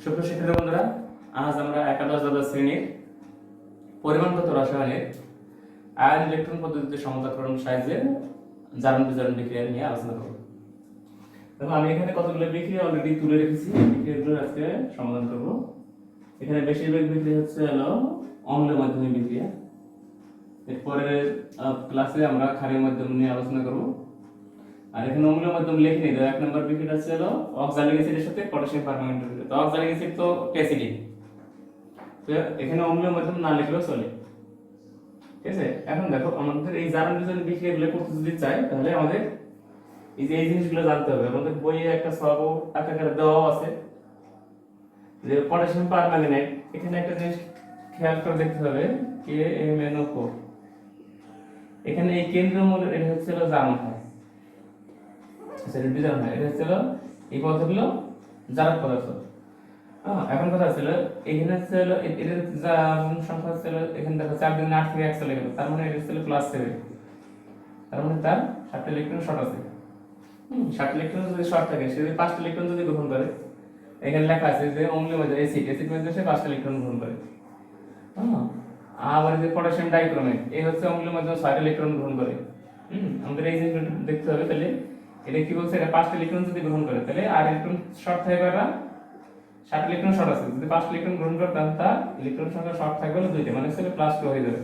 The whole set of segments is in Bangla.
সুপ্রিয় শিক্ষার্থী বন্ধুরা, আজ আমরা একাদশ দ্বাদশ শ্রেণীর পরিমাণগত রসায়নের আয়ন ইলেকট্রন পদ্ধতিতে সমতাকরণ সাহায্যে জারণ বিজারণ বিক্রিয়া নিয়ে আলোচনা করব। দেখো, আমি এখানে কতগুলো বিক্রিয়া অলরেডি তুলে রেখেছি। এই বিক্রিয়াগুলো আজকে সমাধান করব। এখানে বেশিরভাগ বিক্রিয়া হচ্ছে অম্ল মাধ্যমিক বিক্রিয়া। এরপরে ক্লাসে আমরা ক্ষারীয় মাধ্যম নিয়ে আলোচনা করব। আর এখানে অম্ল মাধ্যম লিখে নিই। এক নম্বর বিক্রিয়া হচ্ছে অক্সালিক অ্যাসিডের সাথে পটাশিয়াম পারম্যাঙ্গানেট বিক্রিয়া। তো অক্সালিক অ্যাসিড তো অ্যাসিডিক, তো এখানে অম্ল মাধ্যম না লিখলেও চলে। ঠিক আছে, এখন দেখো, আমাদের এই জারণ বিজারণ বিক্রিয়াগুলো করতে যদি চাই তাহলে আমাদের এই জিনিসগুলো জানতে হবে। আমাদের বইয়ে একটা সব আকারে দেওয়া আছে যে পটাশিয়াম পারম্যাঙ্গানেট। এখানে একটা জিনিস খেয়াল করে দেখতে হবে, KMnO4। এখানে এই কেন্দ্রীয় মৌলের এটা হচ্ছে জারণ হয়, বিজারণ হয়। এটা হচ্ছে এই পদার্থগুলো জারক পদার্থ। এখন কথা ছিল এখানে হচ্ছে এর জারণ সংখ্যা হচ্ছে এখানে দেখো 4 দিন 8 থেকে 1 চলে গেল, তার মানে এটা হচ্ছে +7। তার মানে তার 7টা ইলেকট্রন শর্ট আছে। 7টা ইলেকট্রন যদি শর্ট থাকে, সে যদি 5টা ইলেকট্রন যদি গ্রহণ করে, এখানে লেখা আছে যে অম্ল মাধ্যম অ্যাসিড মাধ্যমে সে 5টা ইলেকট্রন গ্রহণ করে। আবার যে পটাশিয়াম ডাইক্রোমেট, এই হচ্ছে অম্ল মাধ্যম 6টা ইলেকট্রন গ্রহণ করে। আমাদের এই জিনিসটা দেখতে হবে। তাহলে এটা কি বলছে, এটা 5টা ইলেকট্রন যদি গ্রহণ করে তাহলে আর ইলেকট্রন শর্ট থাকবে, 7 ইলেকট্রন শর্ট আছে। যদি 5 ইলেকট্রন গ্রহণ করে তাহলে তার ইলেকট্রন সংখ্যা শর্ট থাকবে হলো 2টা, মানে হচ্ছে +2 হয়ে যাবে।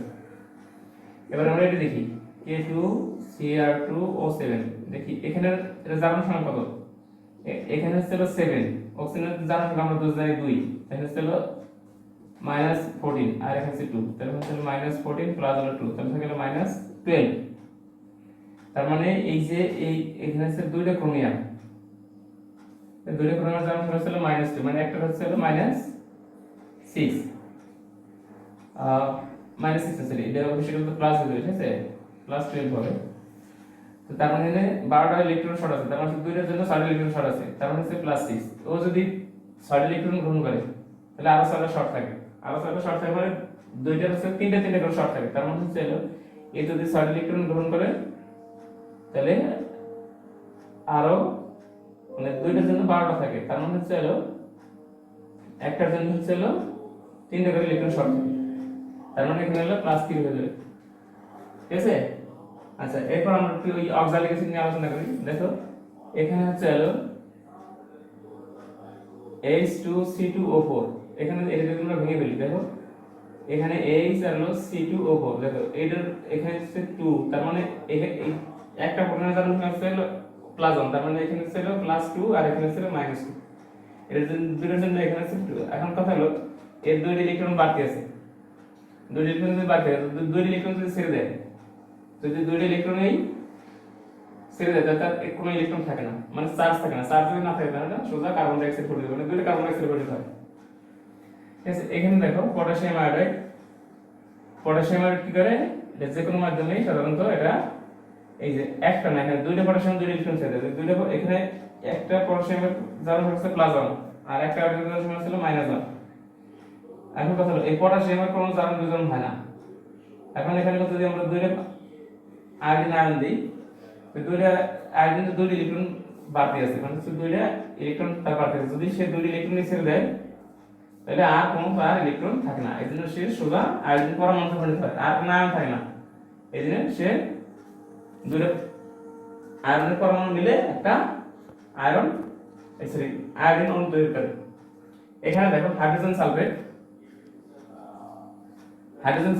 এবার আমরা এটা দেখি, K2Cr2O7 দেখি এখানে এর জারণ সংখ্যা কত। এখানে হচ্ছে 7, অক্সিজেনের জারণ সংখ্যা আমরা 2 জায়গায় 2, এখানে হচ্ছে -14 আর এখানে হচ্ছে 2, তাহলে হচ্ছে -14 প্লাস 2, তাহলে থাকে -12। তার মানে এই যে এখানে হচ্ছে 2টা ক্রোমিয়াম, দুইটা ক্রোমিয়াম জারণ সংখ্যা হচ্ছে -2, মানে একটা হচ্ছে -6 -6 আছে। এটা অবশ্যই কিন্তু প্লাস হয়ে যাবে, ঠিক আছে, +12 হবে। তো তার মানে 12টা ইলেকট্রন শর্ট আছে, তার মানে দুইটার জন্য 6টা ইলেকট্রন শর্ট আছে, তার মানে হচ্ছে +6। ও যদি 6টা ইলেকট্রন গ্রহণ করে তাহলে আরো 6টা শর্ট থাকে, আরো 6টা শর্ট থাকে, মানে দুইটার হচ্ছে 3টা করে শর্ট থাকে। তার মানে হচ্ছে এই যদি 6টা ইলেকট্রন গ্রহণ করে তাহলে আরো মানে দুইটার জন্য 12টা থাকে, তার মানে হচ্ছে একটার জন্য হচ্ছে 3টা করে ইলেকট্রন শর্ট থাকে, তার মানে এখানে +3 হয়ে যাবে। ঠিক আছে। আচ্ছা, এরপর আমরা একটু ওই অক্সালিক অ্যাসিড নিয়ে আলোচনা করি। দেখো, এখানে হচ্ছে H2C2O4। এখানে এটা যদি আমরা ভেঙে ফেলি, দেখো এখানে H আর C2O4, দেখো এটার এখানে হচ্ছে 2, তার মানে এই একটা প্রোটনের জারণ সংখ্যা হচ্ছে +1, তার মানে এখানে হচ্ছে +2 আর এখানে হচ্ছে -2। এর দুটোর জন্য এখানে হচ্ছে 2। এখন কথা হলো এর 2টা ইলেকট্রন বাকি আছে, 2টা ইলেকট্রন যদি বাকি আছে, 2টা ইলেকট্রন যদি ছেড়ে দেয়, যদি 2টা ইলেকট্রন এই ছেড়ে দেয় তাহলে তার কোনো ইলেকট্রন থাকে না, মানে চার্জ থাকে না। চার্জ যদি না থাকে তাহলে সোজা কার্বন ডাই অক্সাইড প্রোটিন, মানে 2টা কার্বন ডাই অক্সাইড প্রোটিন হয়। ঠিক আছে। এখানে দেখো পটাশিয়াম আয়োডাইড, পটাশিয়াম আয়োডাইড কি করে, এটা যে কোনো মাধ্যমেই সাধারণত এটা এই যে একটা না, এখানে 2টা পটাশিয়াম 2টা ইলেকট্রন ছেড়ে দেয়। 2টা এখানে একটা পটাশিয়ামের জারণ হচ্ছে +1 আর একটা হাইড্রোজেনের জারণ হচ্ছে -1। এখন কথা হলো এই পটাশিয়ামের কোনো জারণ বিজারণ হয় না। এখন এখানে যদি আমরা 2টা আয়োডিন আয়ন দিই, তো 2টা আয়োডিনের 2টা ইলেকট্রন বাড়তি আছে, মানে 2টা ইলেকট্রন তার বাড়তি আছে। যদি সে 2টা ইলেকট্রন ছেড়ে দেয় তাহলে আর কোনো তার ইলেকট্রন থাকে না, এই জন্য সে সোজা আয়োডিন পরমাণু পরিণত হয়, আর কোনো আয়ন থাকে না। এই জন্য সে 2টা আয়রনের পরমাণু মিলে একটা আয়োডিন অণু তৈরি করে। এখানে দেখো হাইড্রোজেন সালফেট, হাইড্রোজেনের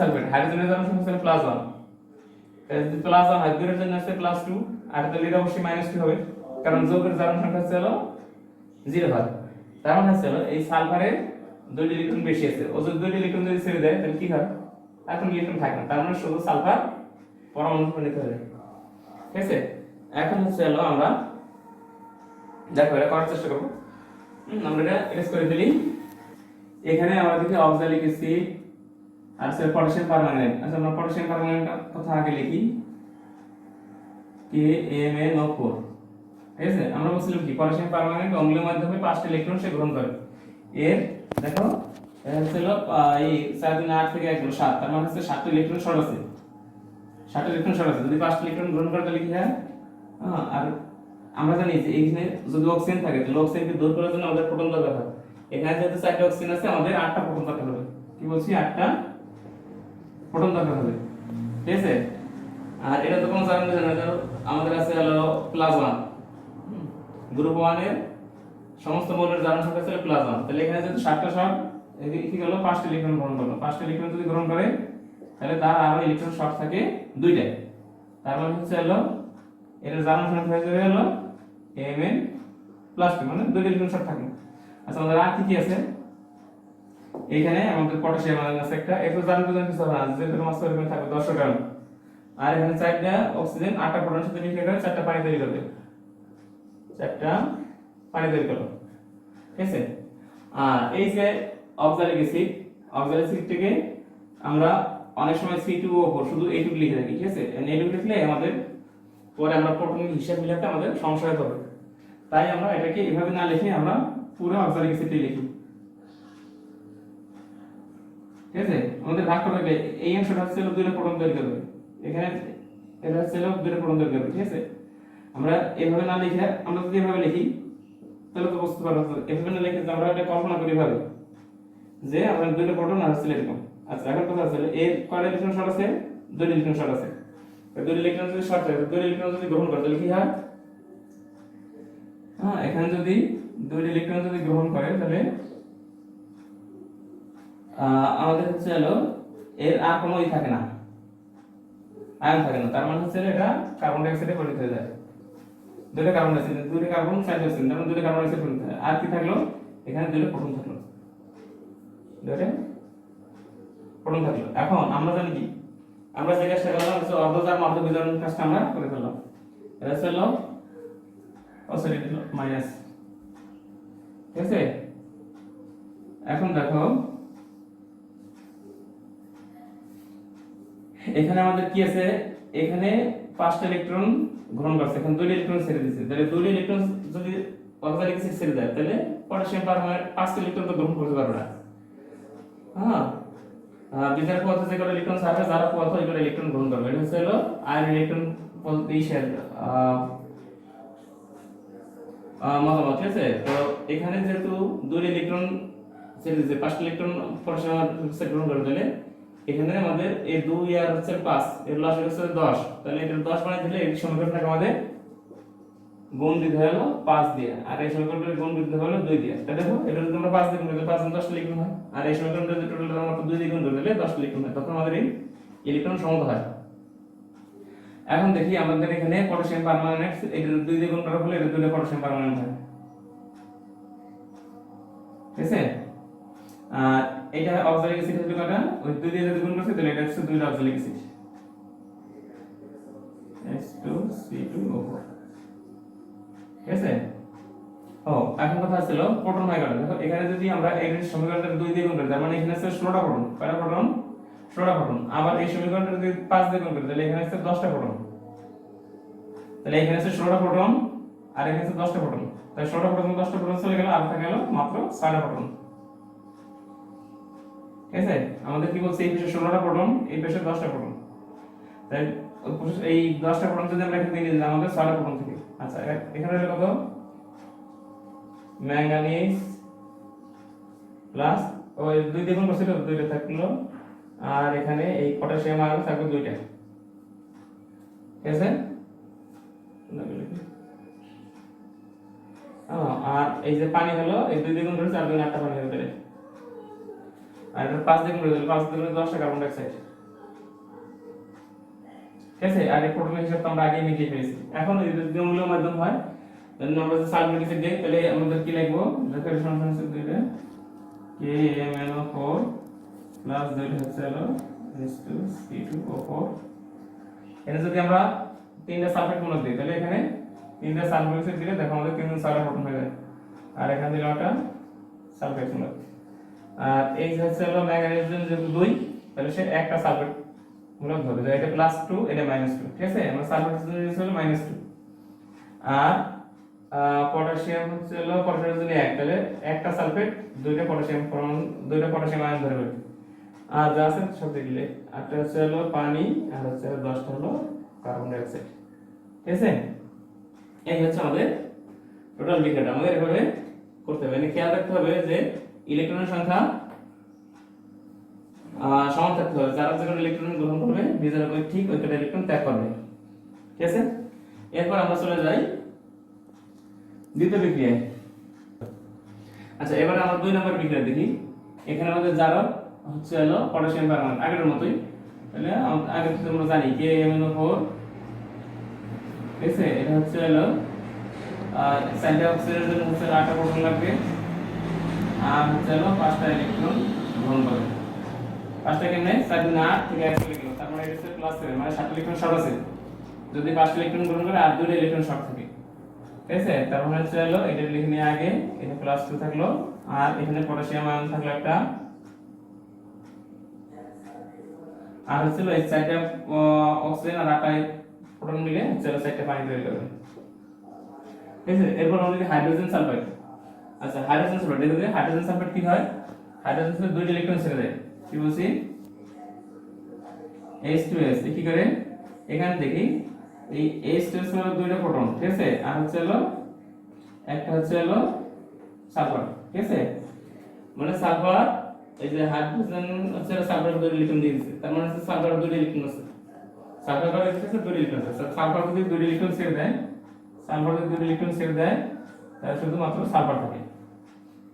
জারণ সংখ্যা হচ্ছে +1, যদি +1 হয় 2 এর জন্য আছে +2, আর তাহলে এটা অবশ্যই -2 হবে, কারণ যৌগের জারণ সংখ্যা হচ্ছে 0 হয়। তার মানে হচ্ছে এই সালফারের 2টা ইলেকট্রন বেশি আছে, ও যদি 2টা ইলেকট্রন যদি ছেড়ে দেয় তাহলে কি হয়, এখন ইলেকট্রন থাকে না, তার মানে শুধু সালফার পরমাণু পরিণত হয়ে যায়। ঠিক আছে। এখন হচ্ছে আমরা দেখো এটা করার চেষ্টা করব। আমরা এটা এরেজ করে দিলি। এখানে আমরা দেখি অক্সালিক অ্যাসিড আর পটাশিয়াম পারম্যাঙ্গানেট। আচ্ছা, আমরা পটাশিয়াম পারম্যাঙ্গানেট কথা আগে লিখি, KMnO4। ঠিক আছে। আমরা বলছিলাম কি পটাশিয়াম পারম্যাঙ্গানেট অম্লের মাধ্যমে 5টা ইলেকট্রন সে গ্রহণ করে। এর দেখো হচ্ছে এই 4 দিন 8 থেকে 1 7, তার মানে হচ্ছে 7টা ইলেকট্রন শর্ট আছে, 7টা ইলেকট্রন শর্ট আছে। যদি 5টা ইলেকট্রন গ্রহণ করে তাহলে কি হয়, আর আমরা জানি যে এইখানে যদি অক্সিজেন থাকে তাহলে অক্সিজেনকে দূর করার জন্য আমাদের প্রোটন দরকার হয়। এখানে যেহেতু 4টা অক্সিজেন আছে আমাদের 8টা প্রোটন দরকার হবে। কি বলছি 8টা প্রোটন দরকার হবে, ঠিক আছে। আর এটা তো কোনো জানেন না, আমাদের আছে হলো +1, গ্রুপ 1 এর সমস্ত মৌলের জারণ সংখ্যা ছিল +1, তাহলে এখানে যেহেতু 7টা শর্ট এদিকে কি হলো 5টা ইলেকট্রন গ্রহণ করলো, 5টা ইলেকট্রন যদি গ্রহণ করে তাহলে তার আরো ইলেকট্রন শর্ট থাকে 2টা, তার মানে হচ্ছে হলো এর জারণ সংখ্যা হয়ে হলো Mn+2, মানে 2টা ইলেকট্রন শর্ট থাকবে। আচ্ছা আমাদের আর কি আছে, এইখানে আমাদের পটাশিয়াম আয়ন আছে একটা, এটা জানতে কিছু হবে না, যেহেতু মাস করে থাকবে 10 গ্রাম। আর এখানে 4টা অক্সিজেন 8টা প্রোটনের সাথে মিশে করে 4টা পানি তৈরি করবে, 4টা পানি তৈরি করলো, ঠিক আছে। আর এই যে অক্সালিক অ্যাসিড থেকে আমরা অনেক সময় C2O4 শুধু এইটুকু লিখে থাকি, ঠিক আছে। এইটুকু লিখলে আমাদের পরে আমরা প্রোটনের হিসাব মিলাতে আমাদের সমস্যা হতে হবে, তাই আমরা এটাকে এভাবে না লিখে আমরা পুরো অক্সালিক অ্যাসিডটাই লিখি, ঠিক আছে। আমাদের ভাগ করতে হবে, এই অংশটা হচ্ছে 2টা প্রোটন তৈরি করবে, এখানে এটা হচ্ছে 2টা প্রোটন তৈরি করবে, ঠিক আছে। আমরা এভাবে না লিখে আমরা যদি এভাবে লিখি তাহলে তো বুঝতে পারবো, এভাবে না লিখে আমরা এটা কল্পনা করি ভাবে যে আমরা 2টা প্রোটন আর হচ্ছে এরকম। আচ্ছা এখন কথা হচ্ছে এর কয়টা ইলেকট্রন শর্ট আছে, 2টা ইলেকট্রন শর্ট আছে, 2টা ইলেকট্রন যদি শর্ট থাকে 2টা ইলেকট্রন যদি গ্রহণ করে তাহলে কি হয়, হ্যাঁ এখানে যদি 2টা ইলেকট্রন যদি গ্রহণ করে তাহলে আমাদের হচ্ছে হলো এর আর কোনো ই থাকে না, আয়ন থাকে না, তার মানে হচ্ছে এটা কার্বন ডাই অক্সাইডে পরিণত হয়ে যায়, 2টা কার্বন ডাই অক্সাইড 2টা কার্বন 4টা অক্সিজেন, তার মানে 2টা কার্বন ডাই অক্সাইড পরিণত হয়। আর কি থাকলো এখানে 2টা প্রোটন থাকলো, 2টা প্রোটন থাকলো। এখন আমরা জানি কি, আমরা যে কাজটা করলাম হচ্ছে অর্ধজারণ অর্ধবিজারণ কাজটা আমরা করে ফেললাম, এটা হলো সরি মাইনাস, ঠিক আছে। এখন দেখো এখানে আমাদের কি আছে, এখানে 5টা ইলেকট্রন গ্রহণ করছে, এখন 2টা ইলেকট্রন ছেড়ে দিয়েছে, তাহলে 2টা ইলেকট্রন যদি অক্সালিক অ্যাসিড ছেড়ে দেয় তাহলে পটাশিয়াম পারমাণবিক 5টা ইলেকট্রন তো গ্রহণ করতে পারবে না, হ্যাঁ। বিজার পদার্থে যে কটা ইলেকট্রন ছাড়বে যারা পদার্থ ওই কটা ইলেকট্রন গ্রহণ করবে, এটা হচ্ছে হলো আয়ন ইলেকট্রন বলতে ইসের মতামত, ঠিক আছে। তো এখানে যেহেতু 2টা ইলেকট্রন ছেড়ে দিয়েছে, 5টা ইলেকট্রন পটাশিয়াম গ্রহণ করবে, তাহলে এখানে আমাদের এই 2 আর হচ্ছে 5 এর লসাগু হচ্ছে 10, তাহলে এটা 10 বানাই দিলে এই সমীকরণটাকে আমাদের গুণ দিতে হলো 5 দিয়ে, আর এই সমীকরণটাকে গুণ দিতে হলো 2 দিয়ে। তাহলে দেখো এটা যদি আমরা 5 দিয়ে গুণ করি 5 গুণ 10 ইলেকট্রন হয়, আর এই সমীকরণটা যদি টোটাল আমরা 2 দিয়ে গুণ করে দিলে 10 ইলেকট্রন হয়, তখন আমাদের এই ইলেকট্রন সমতা হয়। এখন দেখি আমাদের এখানে পটাশিয়াম পারমানেন্ট এটা 2 দিয়ে গুণ করার ফলে এটা 2টা পটাশিয়াম পারমানেন্ট হয়, ঠিক আছে। আর এটা অক্সালিক অ্যাসিড হলো কয়টা, ওই 2 দিয়ে যদি গুণ করছি তাহলে এটা হচ্ছে 2টা অক্সালিক অ্যাসিড H2C2O4, ঠিক আছে। ও এখন কথা ছিল প্রোটন হয় কয়টা, দেখো এখানে যদি আমরা এই সমীকরণটা 2 দিয়ে গুণ করি তার মানে এখানে আছে 16টা প্রোটন, কয়টা প্রোটন 16টা প্রোটন, আবার এই সমীকরণটা যদি 5 দিয়ে গুণ করি তাহলে এখানে আছে 10টা প্রোটন, তাহলে এখানে আছে 16টা প্রোটন আর এখানে আছে 10টা প্রোটন, তাই 16টা প্রোটন 10টা প্রোটন চলে গেল, আর থাকে গেল মাত্র 6টা প্রোটন, ঠিক আছে। আমাদের কি বলছে এই পাশে 16টা প্রোটন এই পাশে 10টা প্রোটন, তাই এই 10টা প্রোটন যদি আমরা এখানে নিয়ে যাই আমাদের 6টা প্রোটন থাকে। আচ্ছা এখানে হলো কত, ম্যাঙ্গানিজ প্লাস ওই 2 দিয়ে গুণ করছিল 2টা থাকলো, আর এখানে এই পটাশিয়াম আয়ন থাকবে 2টা, ঠিক আছে। আর এই যে পানি হলো এই 2 দিয়ে গুণ করে 4 গুণ 8টা পানি হয়ে গেল, আর এটা 5 দিয়ে গুণ করে দিলে 5 দিয়ে গুণ 10টা কার্বন ডাই অক্সাইড, ঠিক আছে। আর এই প্রোটনের হিসাব তো আমরা আগেই মিটিয়ে ফেলেছি। এখন যদি দ্বিমূল্য মাধ্যম হয় তাহলে আমরা যদি সালফারিক অ্যাসিড দিই তাহলে আমাদের কি লিখবো, দেখো সমান হচ্ছে 2টা KMnO4 প্লাস 2টা হচ্ছে হলো H2C2O4, এখানে যদি আমরা 3টা সালফেট মূলক দিই তাহলে এখানে 3টা সালফারিক অ্যাসিড দিলে দেখো আমাদের 3 6টা প্রোটন হয়ে যায়, আর এখানে দিলাম একটা সালফেট মূলক, আর এই হচ্ছে হলো ম্যাঙ্গানিজ যেহেতু 2 তাহলে সে একটা সালফেট মূলক ধরবে, এটা +2 এটা -2, ঠিক আছে। আমরা সালফেট হলো -2, আর পটাশিয়াম হচ্ছে হলো পটাশিয়াম যদি 1 তাহলে একটা সালফেট 2টা পটাশিয়াম পরমাণু 2টা পটাশিয়াম আয়ন ধরবে, আর যা আছে সব দেখলে একটা হচ্ছে হলো পানি আর হচ্ছে 10টা হলো কার্বন ডাই অক্সাইড, ঠিক আছে। এই হচ্ছে আমাদের টোটাল বিক্রিয়াটা, আমাদের এভাবে করতে হবে, মানে খেয়াল রাখতে হবে যে ইলেকট্রনের সংখ্যা সমান থাকতে হবে, যারা যখন ইলেকট্রন গ্রহণ করবে নিজের ঠিক ওই কটা ইলেকট্রন ত্যাগ করবে। ঠিক আছে, এরপর আমরা চলে যাই দ্বিতীয় বিক্রিয়ায়। আচ্ছা, এবারে আমরা 2 নম্বর বিক্রিয়া দেখি। এখানে আমাদের যারা হচ্ছে হলো পটাশিয়াম পারমাণবিক আগের মতোই, তাহলে আগে তো আমরা জানি KMnO4, ঠিক আছে, এটা হচ্ছে হলো সাইডে অক্সিজেনের জন্য হচ্ছে 8টা প্রোটন লাগবে, আর হচ্ছে হলো 5টা ইলেকট্রন গ্রহণ করবে। 5টা কেমনে 4 গুণ 8 থেকে 1 চলে গেল, তার মানে এটা হচ্ছে +7, মানে 7টা ইলেকট্রন শর্ট আছে। যদি 5টা ইলেকট্রন গ্রহণ করে আর 2টা ইলেকট্রন শর্ট থাকে, ঠিক আছে, তার মানে হচ্ছে হলো এটা লিখে নিয়ে আগে এটা +2 থাকলো, আর এখানে পটাশিয়াম আয়ন থাকলো একটা, আর হচ্ছে এই 4টা অক্সিজেন আর 8টা প্রোটন মিলে হচ্ছে 4টা পানি তৈরি করবে। ঠিক আছে, এরপর আমরা লিখি হাইড্রোজেন সালফাইড। আচ্ছা, হাইড্রোজেন সালফাইড, দেখো যে হাইড্রোজেন সালফাইড কি হয়, হাইড্রোজেন সালফাইড 2টা ইলেকট্রন ছেড়ে দেয়, কি বলছি H2S, কি করে এখানে দেখি এই H2S হলো 2টা প্রোটন, ঠিক আছে, আর হচ্ছে হলো একটা হচ্ছে হলো সালফার, ঠিক আছে, মানে সালফার এই যে হাইড্রোজেন হচ্ছে সালফার 2টা ইলেকট্রন দিয়ে দিচ্ছে, তার মানে হচ্ছে সালফার 2টা ইলেকট্রন আছে, সালফার করে দিচ্ছে 2টা ইলেকট্রন আছে, সালফার যদি 2টা ইলেকট্রন ছেড়ে দেয়, সালফার যদি 2টা ইলেকট্রন ছেড়ে দেয় তাহলে শুধুমাত্র সালফার থাকে,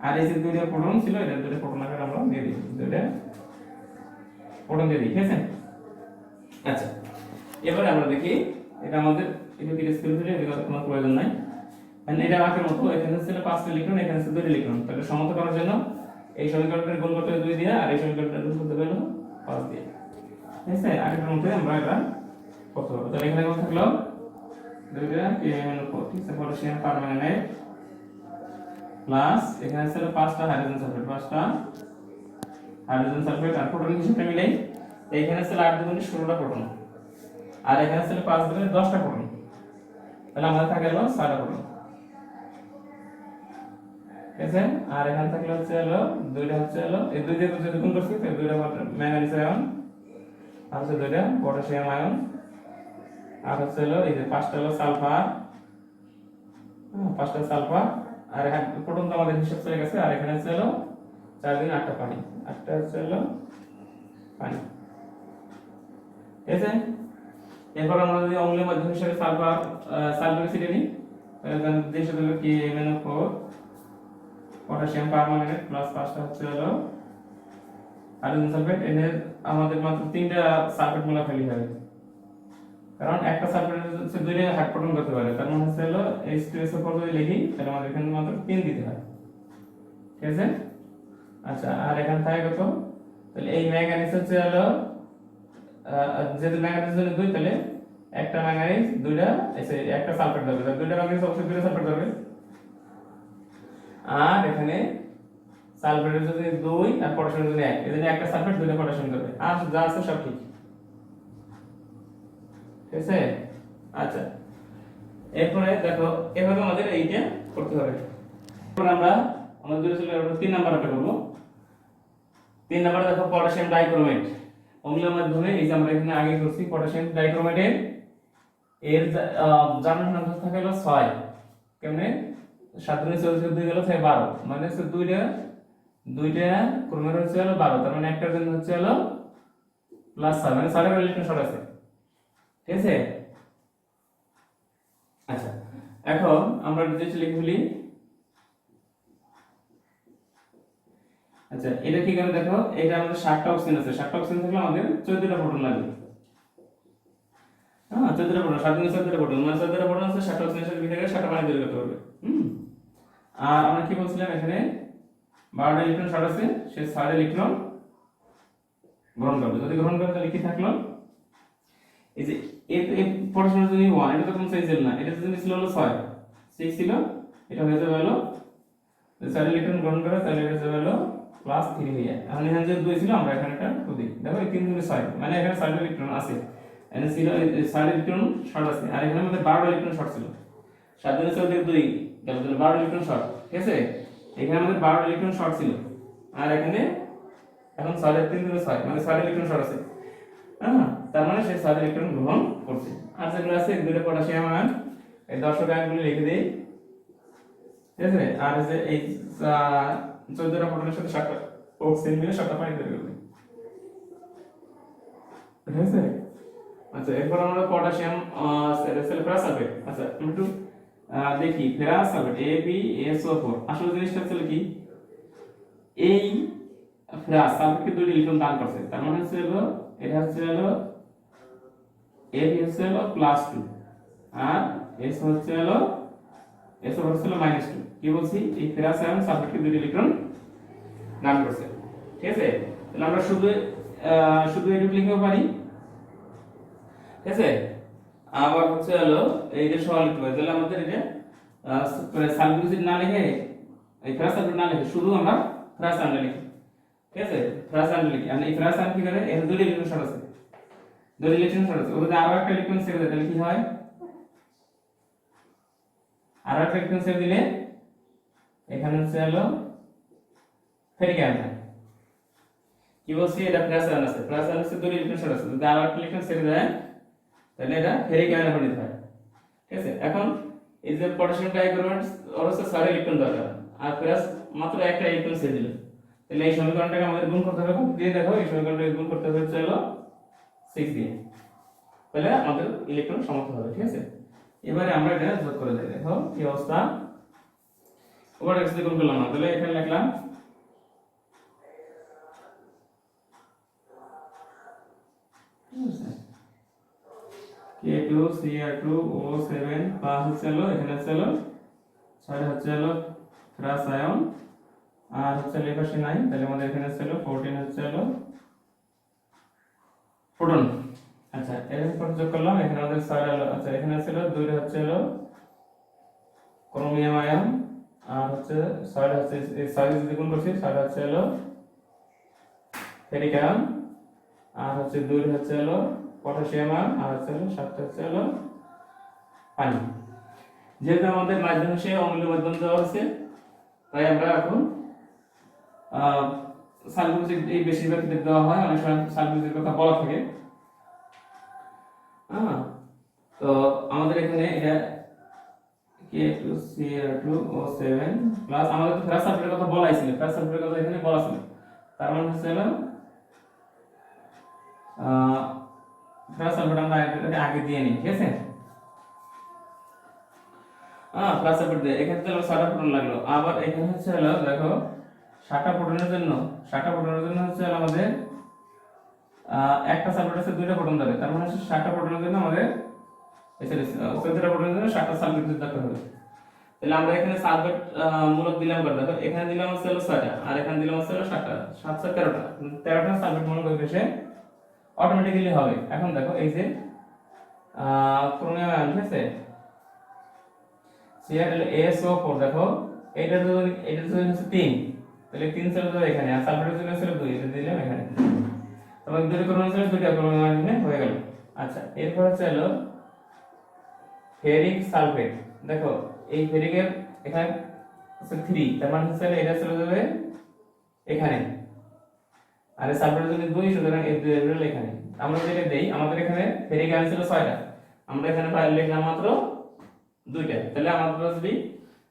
আর এই যে 2টা প্রোটন ছিল এটা 2টা প্রোটন আকারে আমরা দিয়ে দিই, 2টা প্রোটন দিয়ে দিই, ঠিক আছে। আচ্ছা, এবারে আমরা দেখি এটা আমাদের এটা কি স্কেল ধরে এটা কোনো প্রয়োজন নাই, মানে এটা আগের মতো, এখানে ছিল 5টা ইলেকট্রন, এখানে ছিল 2টা ইলেকট্রন, তাহলে সমতা করার জন্য এই সমীকরণটার গুণ করতে হবে 2 দিয়ে, আর এই সমীকরণটার গুণ করতে হবে 5 দিয়ে, ঠিক আছে, আগের মতো আমরা এটা করতে হবে। তাহলে এখানে কত থাকলো 2টা KMnO4, ঠিক আছে, পটাশিয়াম পারম্যাঙ্গানেট প্লাস এখানে ছিল 5টা হাইড্রোজেন সালফাইড, 5টা হাইড্রোজেন সালফাইড, আর প্রোটন হিসেবে মিলাই এইখানে ছিল 8 দুগুণে 16টা প্রোটন, আর এখানে ছিল 5 দুগুণে 10টা প্রোটন, তাহলে আমাদের থাকে হলো 6টা প্রোটন, ঠিক আছে, আর এখানে থাকলে হচ্ছে হলো 2টা হচ্ছে হলো এই 2 দিয়ে যদি গুণ করছি তাহলে 2টা ম্যাঙ্গানিজ আয়ন, আর হচ্ছে 2টা পটাশিয়াম আয়ন, আর হচ্ছে হলো এই যে 5টা হলো সালফার, 5টা সালফার, আর এখানে প্রোটন তো আমাদের হিসাব চলে গেছে, আর এখানে হচ্ছে হলো 4 গুণ 8টা পানি, 8টা হচ্ছে হলো পানি, ঠিক আছে। এরপর আমরা যদি অম্লীয় মাধ্যম হিসেবে সালফার অ্যাসিড নিই, তাহলে দেশ হলো KMnO4 পটাশিয়াম পারম্যাঙ্গানেট প্লাস 5টা হচ্ছে হলো হাইড্রোজেন সালফাইড, এর আমাদের মাত্র 3টা সালফেট মূলক খালি হবে, কারণ একটা সালফেট হচ্ছে 2টা হাইড প্রোটন করতে পারে, তার মানে হচ্ছে হলো H2SO4 যদি লিখি তাহলে আমাদের এখানে মাত্র 3 দিতে হয়, ঠিক আছে। আচ্ছা, আর এখানে থাকে কত, তাহলে এই ম্যাঙ্গানিজ হচ্ছে হলো যেহেতু ম্যাঙ্গানিজ জন্য 2, তাহলে একটা ম্যাঙ্গানিজ 2টা একটা সালফেট ধরবে, তাহলে 2টা ম্যাঙ্গানিজ অবশ্যই 2টা সালফেট ধরবে, আর এখানে সালফেটের যদি 2 আর পটাশিয়ামের যদি 1, এজন্য একটা সালফেট 2টা পটাশিয়াম ধরবে, আর যা আছে সব ঠিক, ঠিক আছে। আচ্ছা, এরপরে দেখো এভাবে আমাদের এইটা করতে হবে। এরপর আমরা আমাদের ছিল 3 নাম্বারটা করব। 3 নাম্বার দেখো পটাশিয়াম ডাইক্রোমেট, অম্লীয় মাধ্যমে এই যে আমরা এখানে আগে করছি পটাশিয়াম ডাইক্রোমেটের এর জার্মান সংখ্যা থাকে হলো 6, কেমনে 7 গুণ 4 2 গেল 12, মানে হচ্ছে দুইটা ক্রমের হচ্ছে হলো 12, তার মানে একটার জন্য হচ্ছে হলো +6, মানে 6টা ইলেকট্রন শর্ট আছে, ঠিক আছে। আচ্ছা, এখন আমরা ডিটেইলস লিখে ফেলি। আচ্ছা, এটা কি করে দেখো, এটা আমাদের 7টা অক্সিজেন আছে, 7টা অক্সিজেন থাকলে আমাদের 14টা প্রোটন লাগবে, হ্যাঁ 14টা প্রোটন, 7 গুণ 14টা প্রোটন, মানে 14টা প্রোটন আছে, 7টা অক্সিজেনের সাথে মিলে গেলে 7টা পানি তৈরি করতে পারবে। আর আমরা কি বলছিলাম, এখানে 12টা ইলেকট্রন শর্ট আছে, সে 6টা ইলেকট্রন গ্রহণ করবে, যদি গ্রহণ করে তাহলে কি থাকলো, এই যে এই পটাশিয়াম যদি 1, এটা তো কোনো সাইজের না, এটা যদি ছিল হলো 6 ছিল, এটা হয়ে যাবে হলো 4 ইলেকট্রন গ্রহণ করে, তাহলে এটা হয়ে যাবে হলো +3 হয়ে, এখন এখানে যে 2 ছিল আমরা এখানে একটা 2 দিই, দেখো এই 3 গুণে 6, মানে এখানে 6টা ইলেকট্রন আছে, এখানে ছিল 6টা ইলেকট্রন শর্ট আছে, আর এখানে আমাদের 12টা ইলেকট্রন শর্ট ছিল, 7 গুণে 4 দিয়ে 2 গেল, তাহলে 12টা ইলেকট্রন শর্ট, ঠিক আছে। এখানে আমাদের 12টা ইলেকট্রন শর্ট ছিল, আর এখানে এখন 6 এর 3 গুণে 6, মানে 6টা ইলেকট্রন শর্ট আছে, হ্যাঁ, তার মানে সে 6টা ইলেকট্রন গ্রহণ করছে। আর যেগুলো আছে 2টা পটাশিয়াম আয়ন, এই 10 আয়নগুলো লিখে দেই, ঠিক আছে, আর যে এই 14টা প্রোটনের সাথে 7টা অক্সিজেন মিলে 7টা পানি তৈরি করবে, ঠিক আছে। আচ্ছা, এরপর আমরা পটাশিয়াম ফেরাস সালফেট। আচ্ছা, আমরা একটু দেখি ফেরাস সালফেট AbSO4 আসলে জিনিসটা হচ্ছে কি, এই ফেরাস সালফেটকে দুইটা ইলেকট্রন দান করছে, তার মানে হচ্ছে এটা হচ্ছে Ab হচ্ছে +2 আর S হচ্ছে SO4 হচ্ছে -2। কি বলছি, এই ফেরাস আয়ন সালফেটকে দুইটা ইলেকট্রন দান করছে, ঠিক আছে। তাহলে আমরা শুধু এটুকু লিখতে পারি, ঠিক আছে। আবার হচ্ছে এইটা সহজ লিখতে পারি, তাহলে আমাদের এটা সালফিউরিক না লিখে এই ফেরাস সালফেট না লিখে শুধু আমরা ফেরাস আয়ন লিখি, ঠিক আছে। ফেরাস আয়ন লিখি, আর এই ফেরাস আয়ন কি করে, এর দুটো ইলেকট্রন শর্ট আছে, দুটো ইলেকট্রন শর্ট আছে, ওদের আরো একটা ইলেকট্রন ছেড়ে দেয়, তাহলে কি হয়, আরো একটা ইলেকট্রন ছেড়ে দিলে এখানে হচ্ছে ফেরিক আয়ন হয়। কি বলছি, এটা ফেরাস আয়ন আছে, ফেরাস আয়ন আছে, দুটো ইলেকট্রন শর্ট আছে, যদি আরো একটা ইলেকট্রন ছেড়ে দেয় তাহলে এটা ফেরিক আয়নে পরিণত হয়, ঠিক আছে। এখন এই যে পটাশিয়াম ডাইক্রোমেট ওর হচ্ছে 6 ইলেকট্রন দরকার, আর ফেরাস মাত্র একটা ইলেকট্রন ছেড়ে দিল, তাহলে এই সমীকরণটাকে আমাদের গুণ করতে হবে, দিয়ে দেখো এই সমীকরণটাকে গুণ করতে হবে হচ্ছে 6 দিয়ে, তাহলে আমাদের ইলেকট্রন সমর্থ হবে, ঠিক আছে। এবারে আমরা এটা যোগ করে দেই, দেখো কি অবস্থা, ওভার এক্স দিয়ে গুণ করলাম না, তাহলে এখানে লিখলাম K2Cr2O7 প্লাস হচ্ছে এখানে হচ্ছে 6 হচ্ছে ফেরাস আয়ন, আর হচ্ছে লেখাশি নাই, তাহলে আমাদের এখানে হচ্ছে 14 হচ্ছে প্রোটন। আচ্ছা, এরপর যোগ করলাম, এখানে আমাদের 6 আচ্ছা এখানে ছিল 2 হচ্ছে ক্রোমিয়াম আয়ন, আর হচ্ছে 6 হচ্ছে এই 6 যদি গুণ করছি 6 হচ্ছে ফেরিক আয়ন, আর হচ্ছে 2 হচ্ছে পটাশিয়াম আয়ন, আর হচ্ছে 7 হচ্ছে পানি। যেহেতু আমাদের মাধ্যমে অম্লীয় মাধ্যম দেওয়া আছে, তাই আমরা এখন সালফিউরিক এই বেশিরভাগ ক্ষেত্রে দেওয়া হয়, অনেক সময় সালফিউরিকের কথা বলা থাকে। হ্যাঁ, তো আমাদের এখানে এটা K2Cr2O7 প্লাস আমাদের তো ফেরাস সালফেটের কথা বলাই ছিল, ফেরাস সালফেটের কথা এখানে বলা ছিল, তার মানে হচ্ছে ফেরাস সালফেট আমরা আগে দিয়ে নিই, ঠিক আছে। ফেরাস সালফেট দিয়ে এখানে তো 6টা প্রোটন লাগলো, আবার এখানে হচ্ছে দেখো 7টা প্রোটনের জন্য হচ্ছে আমাদের একটা সালফেট আছে 2টা প্রোটন ধরে, তার মানে 7টা প্রোটনের জন্য আমাদের 14টা প্রোটনের জন্য 7টা সালফেট দরকার হবে। তাহলে আমরা এখানে সালফেট মূলক দিলাম কত, দেখো এখানে দিলাম হচ্ছে 6টা, আর এখানে দিলাম হচ্ছে 7টা, 7 7 13টা সালফেট মূলক হয়ে গেছে, অটোমেটিক্যালি হবে। এখন দেখো এই যে ক্রোমিয়াম আয়ন, ঠিক আছে, CrSO4, দেখো এটার জন্য হচ্ছে 3, তাহলে 3 চলে যাবে এখানে, আর সালফেটের জন্য ছিল 2, এটা দিলাম এখানে, তবে দুটো ক্রোমিয়াম ছিল, দুটো ক্রোমিয়াম আয়ন হয়ে গেল। আচ্ছা, এরপর হচ্ছে ফেরিক সালফেট, দেখো এই ফেরিকের এখানে হচ্ছে 3, তার মানে হচ্ছে এটা চলে যাবে এখানে, আর সালফেটের জন্য 2, সুতরাং এই 2 এর এখানে আমরা যেটা দেই, আমাদের এখানে ফেরিক আয়ন ছিল 6টা, আমরা এখানে লিখলাম মাত্র 2টা, তাহলে আমাদের যদি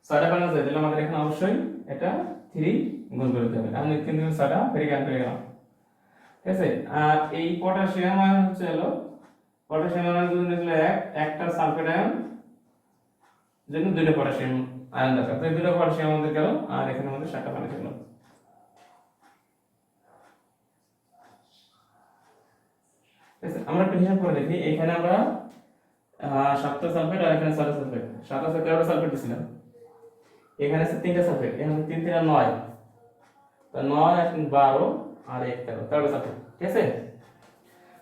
6টা বানানো যায় তাহলে আমাদের এখানে অবশ্যই এটা 3 গুণ করে দিতে হবে, আমি 3 গুণ 6টা ফেরিক আয়ন পেয়ে গেলাম, ঠিক আছে। আর এই পটাশিয়াম আয়ন হচ্ছে পটাশিয়াম আয়ন জন্য একটা সালফেট আয়ন জন্য 2টা পটাশিয়াম আয়ন দরকার, তো 2টা পটাশিয়াম আমাদের গেল, আর এখানে আমাদের 7টা পানি থাকলো। আমরা একটু হিসাব করে দেখি, এখানে আমরা 7টা সালফেট আর এখানে 6টা সালফেট, 7 আছে 13টা সালফেট দিছিলাম, এখানে আছে 3টা সালফেট, এখানে 3 3 9, তো 9 আর 3 12 আর 1 13, 13টা সালফেট, ঠিক আছে,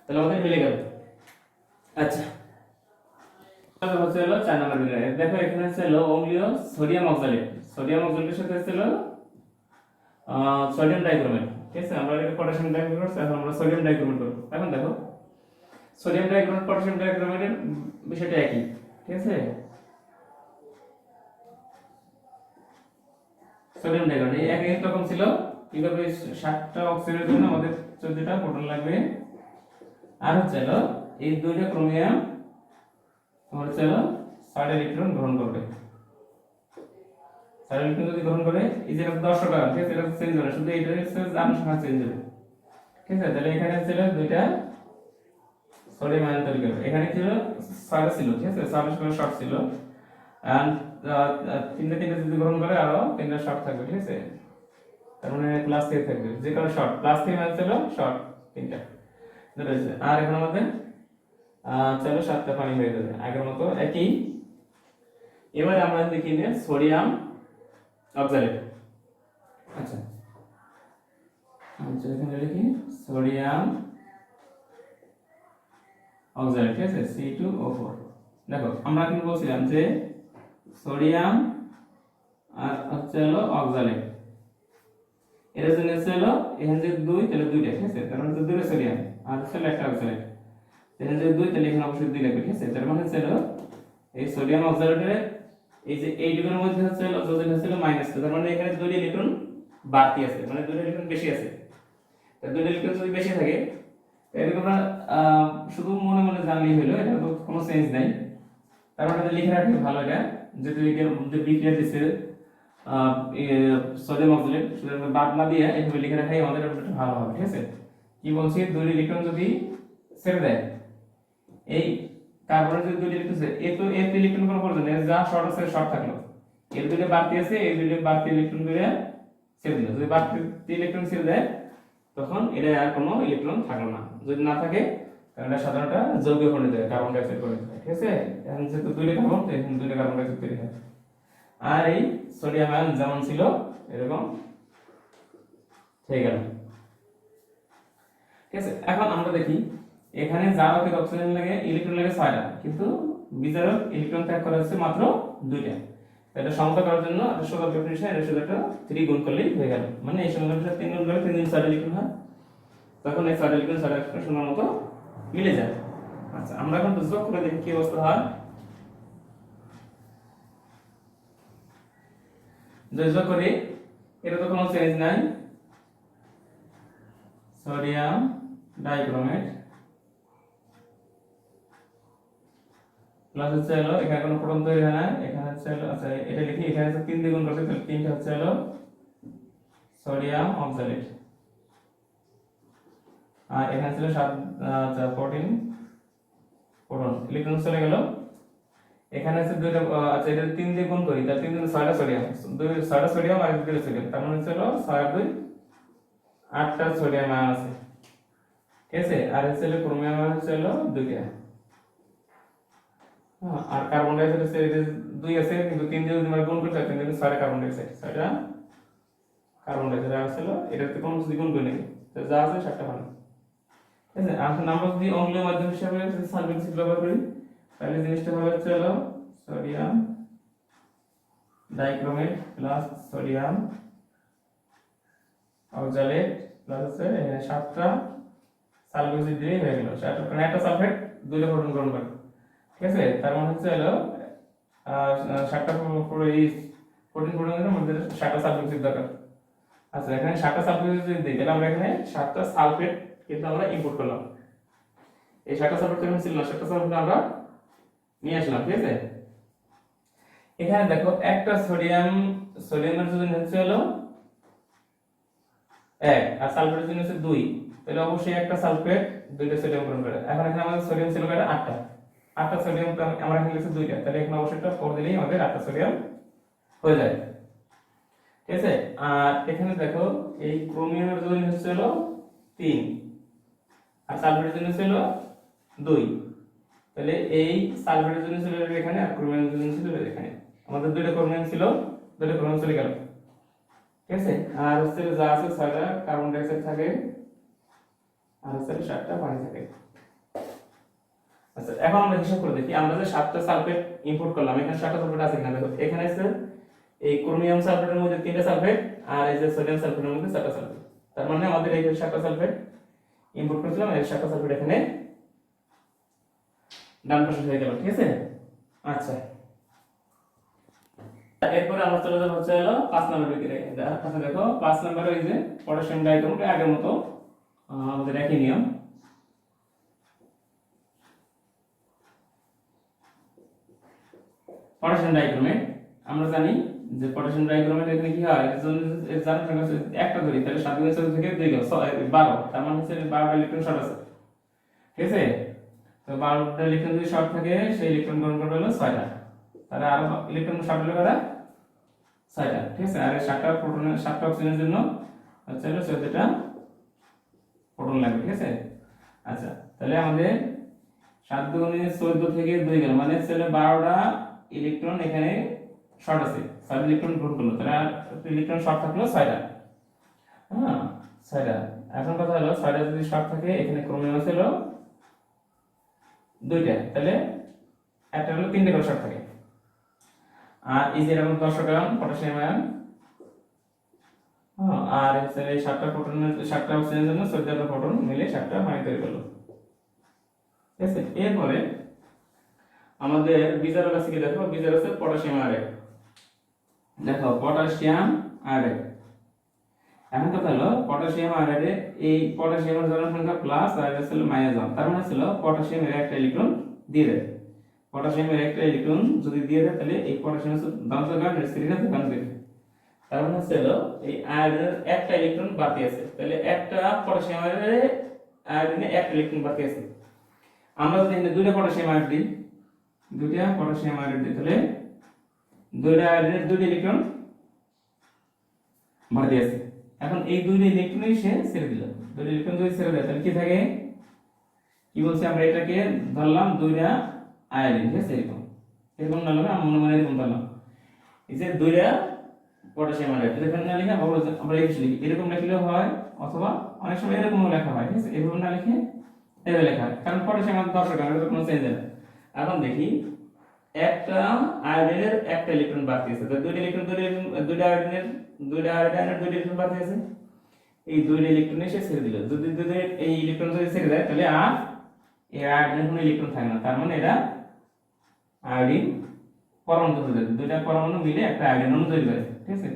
তাহলে আমাদের মিলে গেল। আচ্ছা, হচ্ছে 4 নাম্বার মিলে, দেখো এখানে হচ্ছে অম্লীয় সোডিয়াম অক্সালেট, সোডিয়াম অক্সালেটের সাথে হচ্ছে সোডিয়াম ডাইক্রোমেট, ঠিক আছে। আমরা এটা পটাশিয়াম ডাইক্রোমেট, এখন আমরা সোডিয়াম ডাইক্রোমেট করব। এখন দেখো সোডিয়াম ডাইক্রোমেট পটাশিয়াম ডাইক্রোমেটের বিষয়টা একই, ঠিক আছে। সোডিয়াম ডাইক্রোমেট এই একই রকম ছিল, কি করবে 7টা অক্সিজেনের জন্য আমাদের 14টা প্রোটন লাগবে, আর হচ্ছে এই 2টা ক্রোমিয়াম আমার হচ্ছে 6 ইলেকট্রন গ্রহণ করবে, 4 ইলেকট্রন যদি গ্রহণ করে এই যে 10 টাকা ঠিক আছে, এটা চেঞ্জ হবে শুধু এইটা হচ্ছে জারণ সংখ্যা চেঞ্জ হবে ঠিক আছে। তাহলে এখানে ছিল দুইটা সোডিয়াম আয়ন তৈরি করবে, এখানে ছিল 6টা ছিল ঠিক আছে, 6টা সময় শর্ট ছিল এন্ড তিনটা তিনটা যদি গ্রহণ করে আরো তিনটা শর্ট থাকবে ঠিক আছে, তার মানে প্লাস 3 থাকবে, যে কারণে শর্ট প্লাস 3 মানে ছিল শর্ট তিনটা দুটো আছে। আর এখন আমাদের চলো 7টা পানি হয়ে যাবে আগের মতো একই। এবার আমরা দেখি যে সোডিয়াম অক্সালেট। আচ্ছা আচ্ছা এখানে লিখি সোডিয়াম অক্সালেট ঠিক আছে C2O4। দেখো আমরা কিন্তু বলছিলাম যে সোডিয়াম আর হচ্ছে হলো অক্সালেট, এর জন্য হলো এখানে যে 2 তাহলে 2টা ঠিক আছে, তার মানে তো 2টা সোডিয়াম আর হচ্ছে একটা অক্সালেট, এখানে যে 2 তাহলে এখানে অবশ্যই 2 লাগবে ঠিক আছে। তার মানে হলো এই সোডিয়াম অক্সালেটের এই যে এইটুকুর মধ্যে হচ্ছে হলো যোজন হচ্ছে মাইনাস, তার মানে এখানে 2টা ইলেকট্রন বাড়তি আছে, মানে 2টা ইলেকট্রন বেশি আছে। তার 2টা ইলেকট্রন যদি বেশি থাকে এরকম আমরা শুধু মনে মনে জানলেই হলো, এটা তো কোনো সেন্স নাই। তার মানে লিখে রাখলে ভালো, এটা যে তুই যে বিক্রিয়া দিছে সোডিয়াম অক্সালেট শুধু বাদ না দিয়ে এইভাবে লিখে রাখাই আমাদের ভালো হবে ঠিক আছে। কি বলছি 2 ইলেকট্রন যদি ছেড়ে দেয় এই কার্বনের যদি 2 ইলেকট্রন এ তো এর ইলেকট্রন কোনো প্রয়োজন নেই, যা শর্ট আছে শর্ট থাকলো, এর 2টা বাড়তি আছে এই 2টা বাড়তি ইলেকট্রন করে ছেড়ে দিল, যদি বাড়তি ইলেকট্রন ছেড়ে দেয় তখন এটা আর কোনো ইলেকট্রন থাকলো না, যদি না থাকে তাহলে এটা সাধারণত যৌগীয় খনিজ হয়, কার্বন ডাই অক্সাইড খনিজ হয় ঠিক আছে। এখন যেহেতু 2টা কার্বন তো এখানে 2টা কার্বন ডাই অক্সাইড তৈরি হয়। আর এই সোডিয়াম আয়ন যেমন ছিল এরকম হয়ে গেল ঠিক আছে। এখন আমরা দেখি এখানে জারকের অক্সিজেন লাগে ইলেকট্রন লাগে 6টা, কিন্তু বিজারক ইলেকট্রন ত্যাগ করা হচ্ছে মাত্র 2টা। এটা সমতা করার জন্য এটা সোজা ডেফিনিশন, এটা শুধু একটা 3 গুণ করলেই হয়ে গেল, মানে এই সমীকরণের সাথে 3 গুণ করলে 3 6টা ইলেকট্রন হয়, তখন এই 6টা ইলেকট্রন 6টা ইলেকট্রন সমান মতো মিলে যায়। আচ্ছা আমরা এখন যোগ করে দেখি কি অবস্থা হয়। যোগ করি এটা তো কোনো চেঞ্জ নাই, সোডিয়াম ডাইক্রোমেট প্লাস হচ্ছে হলো এখানে কোনো প্রোটন তৈরি হয় না, এখানে হচ্ছে হলো আচ্ছা এটা লিখি, এখানে হচ্ছে 3 দিয়ে গুণ করতে তাহলে 3টা হচ্ছে হলো সোডিয়াম অক্সালেট, আর এখানে ছিল 7 আচ্ছা 14 প্রোটন ইলেকট্রন চলে গেল। এখানে আছে 2টা আচ্ছা এটা 3 দিয়ে গুণ করি তাহলে 3 দিয়ে 6টা সোডিয়াম, 6টা সোডিয়াম আর 2টা সোডিয়াম, তার মানে হচ্ছে হলো 6 আর 2 8টা সোডিয়াম আয়ন আছে ঠিক আছে। আর হচ্ছে হলো ক্রোমিয়াম আয়ন হচ্ছে হলো 2টা, হ্যাঁ আর কার্বন ডাই অক্সাইড হচ্ছে 2 আছে কিন্তু 3 দিয়ে যদি আমরা গুণ করি তাহলে 3 দিয়ে 6টা কার্বন ডাই অক্সাইড, 6টা কার্বন ডাই অক্সাইড আছে হলো এটাতে কোন যদি গুণ করি নাকি তো যা আছে 7টা পানি ঠিক আছে। আর আমরা যদি অম্লীয় মাধ্যম হিসেবে সালফিক অ্যাসিড ব্যবহার করি তাহলে জিনিসটা হবে হচ্ছে হলো sodium dichromate plus sodium oxalate plus হচ্ছে 7টা সালফিক অ্যাসিড দিয়ে হয়ে গেল 7টা, কারণ একটা সালফেট 2টা প্রোটন গ্রহণ করে ঠিক আছে। তার মানে হচ্ছে হলো 7টা এই প্রোটিন প্রোটনের মধ্যে 7টা সালফিক অ্যাসিড দরকার। আচ্ছা এখানে 7টা সালফিক অ্যাসিড দিই তাহলে আমরা এখানে 7টা সালফেট কিন্তু আমরা ইনপুট করলাম, এই 7টা সালফেট কেমন ছিল না 7টা সালফেট আমরা নিয়ে আসলাম ঠিক আছে। এখানে দেখো একটা সোডিয়ামের যোজন হচ্ছে হলো 1 আর সালফেটের যোজন হচ্ছে 2, তাহলে অবশ্যই একটা সালফেট 2টা সোডিয়াম গ্রহণ করে। এখন এখানে আমাদের সোডিয়াম ছিল কয়টা 8টা সোডিয়াম, তো আমরা এখানে লিখছি 2টা, তাহলে এখানে অবশ্যই একটা 4 দিলেই আমাদের 8টা সোডিয়াম হয়ে যায় ঠিক আছে। আর এখানে দেখো এই ক্রোমিয়ামের যোজন হচ্ছে হলো 3 আর সালফেটের যোজন হচ্ছে হলো 2, তাহলে এই সালফেটের যোজন ছিল এখানে আর ক্রোমিয়ামের যোজন ছিল এখানে, আমাদের 2টা ক্রোমিয়াম ছিল 2টা ক্রোমিয়াম চলে গেল ঠিক আছে। আর হচ্ছে যা আছে 6টা কার্বন ডাই অক্সাইড থাকে আর হচ্ছে 7টা পানি থাকে। আচ্ছা এখন আমরা হিসাব করে দেখি, আমরা যে 7টা সালফেট ইনপুট করলাম এখানে 7টা সালফেট আছে কিনা। দেখো এখানে আছে এই ক্রোমিয়াম সালফেটের মধ্যে 3টা সালফেট আর এই যে সোডিয়াম সালফেটের মধ্যে 4টা সালফেট, তার মানে আমাদের এই 7টা সালফেট ইনপুট করেছিলাম, এই 7টা সালফেট এখানে ডান পাশে হয়ে গেল ঠিক আছে। আচ্ছা এরপরে আমরা চলে যাব হচ্ছে হলো 5 নম্বরের দিকে। আচ্ছা দেখো 5 নম্বরে এই যে পটাশিয়াম ডাইক্রোমেট আগের মতো আমাদের একই নিয়ম, পটাশিয়াম ডাইক্রোমেট আমরা জানি যে পটাশিয়াম ডাইক্রোমেট এখানে কি হয় এর জারণ সংখ্যা হচ্ছে একটা ধরি, তাহলে 7 গুণ 4 থেকে 2 গেল 12, তার মানে হচ্ছে 12টা ইলেকট্রন শর্ট আছে, ঠিক আছে। তো 12টা ইলেকট্রন যদি শর্ট থাকে সেই ইলেকট্রন গ্রহণ করবে হলো 6টা, তাহলে আরো ইলেকট্রন শর্ট হলো করা 6টা, ঠিক আছে। আর এই 7টা প্রোটনের 7টা অক্সিজেনের জন্য হচ্ছে হলো 14টা প্রোটন লাগবে, ঠিক আছে। আচ্ছা, তাহলে আমাদের 7 দুগুণে 14 থেকে 2 গেল, মানে হচ্ছে 12টা ইলেকট্রন এখানে শর্ট আছে, 6 ইলেকট্রন গ্রহণ করলো, তাহলে ইলেকট্রন শর্ট থাকলো 6টা, হ্যাঁ 6টা। এখন কথা হলো 6টা যদি শর্ট থাকে এখানে ক্রোমিয়াম আছে হলো 2টা, তাহলে একটা হলো 3টে করে শর্ট থাকে। আর এই যে এরকম 10 গ্রাম পটাশিয়াম আয়ন, হ্যাঁ, আর হচ্ছে এই 7টা প্রোটনের 7টা অক্সিজেনের জন্য 14টা প্রোটন মিলে 7টা পানি তৈরি করলো, ঠিক আছে। এরপরে আমাদের বিজারের কাছে কি দেখো, বিজার আছে পটাশিয়াম আয়োডাইড, দেখো পটাশিয়াম আয়োডাইড। এখন কথা হলো পটাশিয়াম আয়োডাইডে এই পটাশিয়ামের জারণ সংখ্যা প্লাস আর এটা ছিল মাইনাস 1, তার মানে ছিল পটাশিয়ামের একটা ইলেকট্রন দিয়ে দেয়। পটাশিয়ামের একটা ইলেকট্রন যদি দিয়ে দেয় তাহলে এই পটাশিয়াম দাঁড়াতে গান সিরিজ আছে গান দিবে, তার মানে ছিল এই আয়োডাইডের একটা ইলেকট্রন বাকি আছে, তাহলে একটা পটাশিয়াম আয়োডাইডে একটা ইলেকট্রন বাকি আছে। আমরা যদি এখানে দুইটা পটাশিয়াম আয়োডাইড দিই, দুইটা পটাশিয়াম আয়োডাইড দিই, তাহলে দুইটা আয়োডাইডের দুইটা ইলেকট্রন বাকি আছে। এখন এই দুইটা ইলেকট্রনই সে ছেড়ে দিল, দুইটা ইলেকট্রন যদি ছেড়ে দেয় তাহলে কি থাকে, কি বলছি আমরা এটাকে ধরলাম দুইটা আয়োডিন, ঠিক আছে। এরকম এরকম না হলে আমরা মনে এরকম ধরলাম এই যে দুইটা পটাশিয়াম আয়োডাইড, এখানে না লিখে আমরা এই লিখি, এরকম লিখলেও হয় অথবা অনেক সময় এরকম লেখা হয়, ঠিক আছে। এভাবে না লিখে এভাবে লেখা হয়, কারণ পটাশিয়াম 10 গ্রাম, এর কোনো চেঞ্জ নেই। এখন দেখি একটা আয়োডিনের একটা ইলেকট্রন বাকি আছে, তো দুইটা ইলেকট্রন দুইটা আয়োডিনের দুইটা ইলেকট্রন বাকি আছে, এই দুইটা ইলেকট্রন এসে ছেড়ে দিল। যদি এই ইলেকট্রন যদি ছেড়ে দেয় তাহলে আর এই আয়োডিনের কোনো ইলেকট্রন থাকে না, তার মানে এটা আয়োডিন পরমাণু তৈরি করে, দুইটা পরমাণু মিলে একটা আয়োডিন অণু তৈরি করে, ঠিক আছে।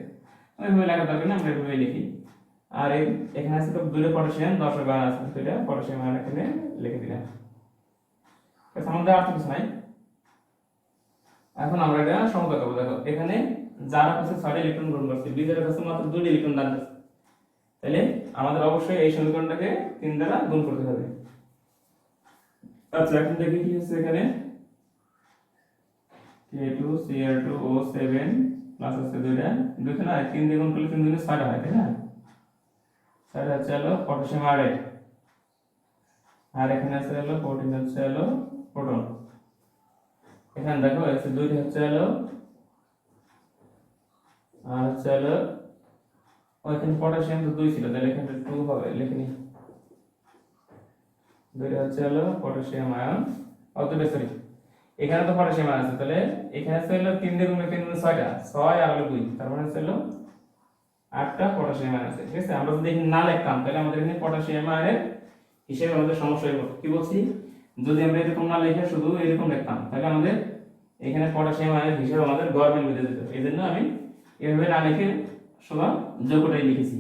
ওইভাবে লেখা দরকার না, আমরা এইভাবে লিখি। আর এখানে আছে তো দুইটা পটাশিয়াম 10 গ্রাম আছে, দুইটা পটাশিয়াম আয়ন এখানে লিখে দিলাম, ঠিক আছে। আমাদের আর কিছু নাই। এখন আমরা এটা সমতা করব, দেখো এখানে যারা কাছে 6টা ইলেকট্রন গ্রহণ করছে, বিজের কাছে মাত্র 2টা ইলেকট্রন দান আছে, তাহলে আমাদের অবশ্যই এই সমীকরণটাকে 3 দ্বারা গুণ করতে হবে। আচ্ছা, এখন দেখি কি হচ্ছে এখানে, K2Cl2O7 প্লাস আছে দুইটা না 3 দিয়ে গুণ করলে 3 দুগুণে 6টা হয়, তাই না। 6টা হচ্ছে হলো পটাশিয়াম আয়োডাইড, আর এখানে আছে হলো প্রোটিন হচ্ছে হলো প্রোটন। এখানে দেখো আছে দুইটা হচ্ছে হলো আর হচ্ছে হলো ওইখানে পটাশিয়াম তো 2 ছিল, তাহলে এখানে 2 হবে, লিখে নি। দুইটা হচ্ছে হলো পটাশিয়াম আয়ন, দুইটা সরি, এখানে তো পটাশিয়াম আয়ন আছে, তাহলে এখানে আছে হলো 3 দিয়ে গুণ 3 গুণ 6টা, 6 আর হলো 2, তার মানে হচ্ছে হলো 8টা পটাশিয়াম আয়ন আছে, ঠিক আছে। আমরা যদি এখানে না লিখতাম তাহলে আমাদের এখানে পটাশিয়াম আয়নের হিসেবে আমাদের সমস্যা হয়ে পড়তো। কি বলছি, যদি আমরা এরকম না লিখে শুধু এরকম লিখতাম তাহলে আমাদের এখানে পটাশিয়াম আয়নের হিসেবে আমাদের গড়মিল বেঁধে যেত। এইজন্য আমি এভাবে না লিখে শুধু যোগটাই লিখেছি,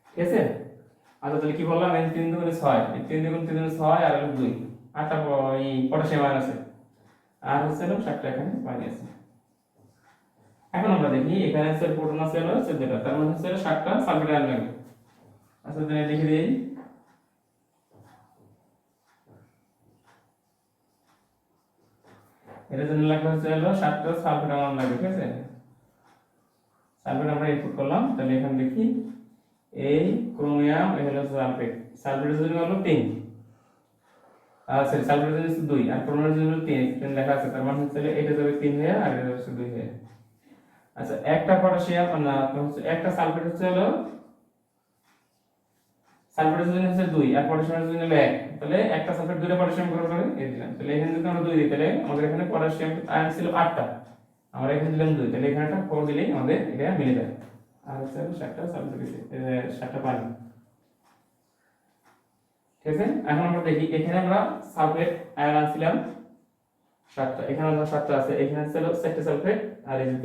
ঠিক আছে। আচ্ছা, তাহলে কি বললাম, এই 3 দুগুণে 6, এই 3 দুগুণে 3 দুগুণে 6 আর হলো 2, 8টা এই পটাশিয়াম আয়ন আছে, আর হচ্ছে হলো 7টা এখানে পানি আছে। এখন আমরা দেখি এখানে আছে প্রোটন আছে হলো 14টা, তার মানে হচ্ছে 7টা সালফেট আয়ন লাগবে। আচ্ছা, তাহলে লিখে দেই, এর জন্য লেখা হচ্ছে হলো 7টা সালফেট আয়ন লাগবে, ঠিক আছে। সালফেট আমরা ইনপুট করলাম, তাহলে এখানে দেখি এই ক্রোমিয়াম এই হলো সালফেট, সালফেটের জন্য হলো 3, সরি সালফেটের জন্য 2 আর ক্রোমিয়ামের জন্য 3 লেখা আছে, তার মানে হচ্ছে এটা যাবে 3 হয়ে আর এটা যাবে 2 হয়ে। আচ্ছা, একটা পটাশিয়াম না হচ্ছে একটা সালফেট হচ্ছে হলো সালফেটের জন্য হচ্ছে 2 আর পটাশিয়ামের জন্য হলো 1, তাহলে একটা সালফেট দুইটা পটাশিয়াম গ্রহণ করে এই দিলাম, তাহলে এখানে যদি আমরা 2 দিই তাহলে আমাদের এখানে পটাশিয়াম আয়ন ছিল 8টা, আমরা এখানে দিলাম 2, তাহলে এখানে একটা 4 দিলেই আমাদের এটা মিলে যায়। আর হচ্ছে 7টা সালফেট দিছি, 7টা পানি, ঠিক আছে। এখন আমরা দেখি এখানে আমরা সালফেট আয়ন আনছিলাম 7টা, এখানে আমরা 7টা আছে, এখানে ছিল 4টা সালফেট আর এই যে